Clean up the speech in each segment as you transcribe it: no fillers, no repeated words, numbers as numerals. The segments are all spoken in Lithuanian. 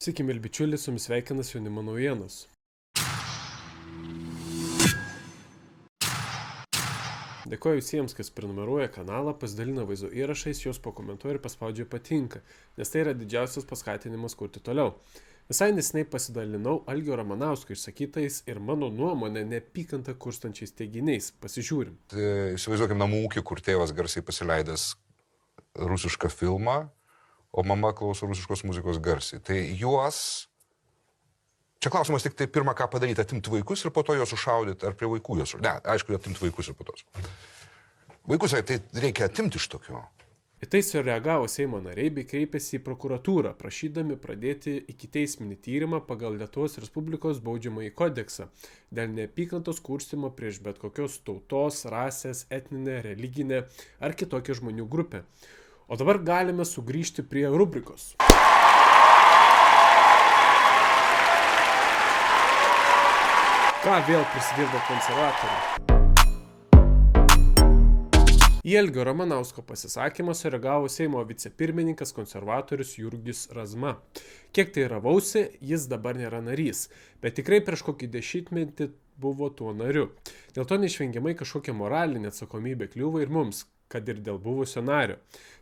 Sveiki, mėly bičiuliai, su jumis sveikinas Jaunimo naujienos. Dėkoju visiems, kas prenumeruoja kanalą, pasidalina vaizdo įrašais, juos pakomentuoja ir paspaudžia patinka, nes tai yra didžiausias paskatinimas kurti toliau. Visai neseniai pasidalinau Algio Ramanausko išsakytais ir mano nuomonę neapykantą kurstančiais teiginiais. Pasižiūrim. Įsivaizduokim namų ūkį, kur tėvas garsiai pasileidęs rusišką filmą, o mama klauso rusiškos muzikos garsiai. Tai juos... Čia klausimas tik tai pirmą ką padaryti, atimti vaikus ir po to juos sušaudyti, ar prie vaikų juos... Ne, aišku, atimti vaikus ir po to. Vaikus tai reikia atimti iš tokio. Į tai sureagavo Seimo nariai bei kreipėsi į prokuratūrą, prašydami pradėti ikiteisminį tyrimą pagal Lietuvos Respublikos baudžiamąjį kodeksą dėl neapykantos kurstymo prieš bet kokios tautos, rasės, etninę, religinę ar kitokią žmonių grupę. O dabar galime sugrįžti prie rubrikos. Ką vėl prisidirbo konservatoriai? Į Algio Ramanausko pasisakymą sureagavo Seimo vicepirmininkas konservatorius Jurgis Razma. Kiek tai ravausi, jis dabar nėra narys, bet tikrai prieš kokį dešimtmetį buvo tuo nariu. Dėl to neišvengiamai kažkokia moralinė atsakomybė kliūva ir mums, kad ir dėl buvusio nario.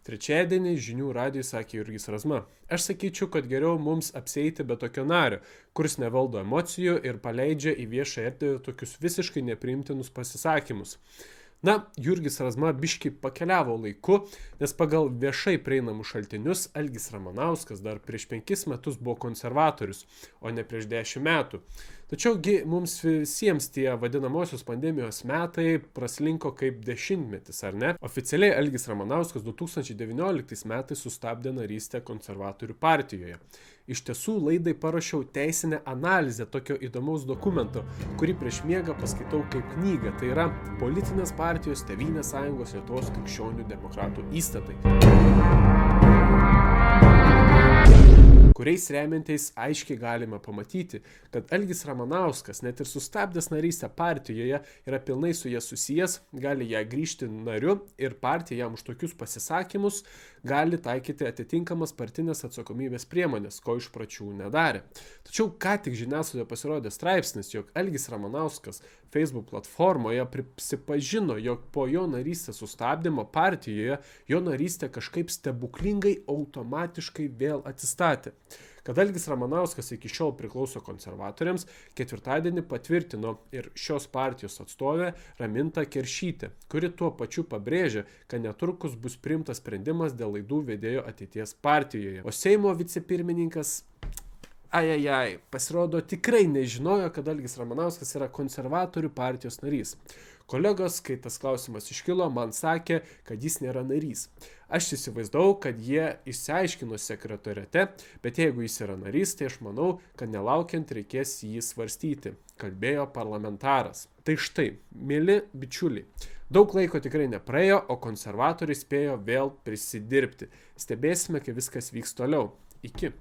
Trečiadienį žinių radijui sakė Jurgis Razma. Aš sakyčiau, kad geriau mums apsieiti be tokio nario, kuris nevaldo emocijų ir paleidžia į viešą erdvę tokius visiškai nepriimtinus pasisakymus. Na, Jurgis Razma biškį pakeliavo laiku, nes pagal viešai prieinamus šaltinius Algis Ramanauskas dar prieš 5 metus buvo konservatorius, o ne prieš 10 metų. Tačiaugi mums visiems tie vadinamosios pandemijos metai praslinko kaip dešimtmetis, ar ne? Oficialiai Algis Ramanauskas 2019 metais sustabdė narystę konservatorių partijoje. Iš tiesų laidai parašiau teisinę analizę tokio įdomaus dokumento, kurį prieš miegą paskaitau kaip knygą. Tai yra politinės partijos Tėvynės sąjungos Lietuvos krikščionių demokratų įstatai, kuriais remiantis aiškiai galime pamatyti, kad Algis Ramanauskas, net ir sustabdęs narystę partijoje, yra pilnai su jie susijęs, gali ją grįžti nariu ir partija jam už tokius pasisakymus gali taikyti atitinkamas partinės atsakomybės priemonės, ko iš pradžių nedarė. Tačiau ką tik žiniasklaidoje pasirodė straipsnis, jog Algis Ramanauskas Facebook platformoje prisipažino, jog po jo narystės sustabdymo partijoje jo narystė kažkaip stebuklingai automatiškai vėl atsistatė. Kad Algis Ramanauskas iki šiol priklauso konservatoriams, ketvirtadienį patvirtino ir šios partijos atstovė Raminta Keršytė, kuri tuo pačiu pabrėžė, kad netrukus bus priimtas sprendimas dėl laidų vedėjo ateities partijoje. O Seimo vicepirmininkas pasirodo tikrai nežinojo, kad Algis Ramanauskas yra konservatorių partijos narys. Kolegos, kai tas klausimas iškilo, man sakė, kad jis nėra narys. Aš įsivaizdavau, kad jie išsiaiškino sekretoriate, bet jeigu jis yra narys, tai aš manau, kad nelaukiant reikės jį svarstyti, kalbėjo parlamentaras. Tai štai, mieli bičiuliai, daug laiko tikrai nepraėjo, o konservatoriai spėjo vėl prisidirbti. Stebėsime, kai viskas vyks toliau. Iki.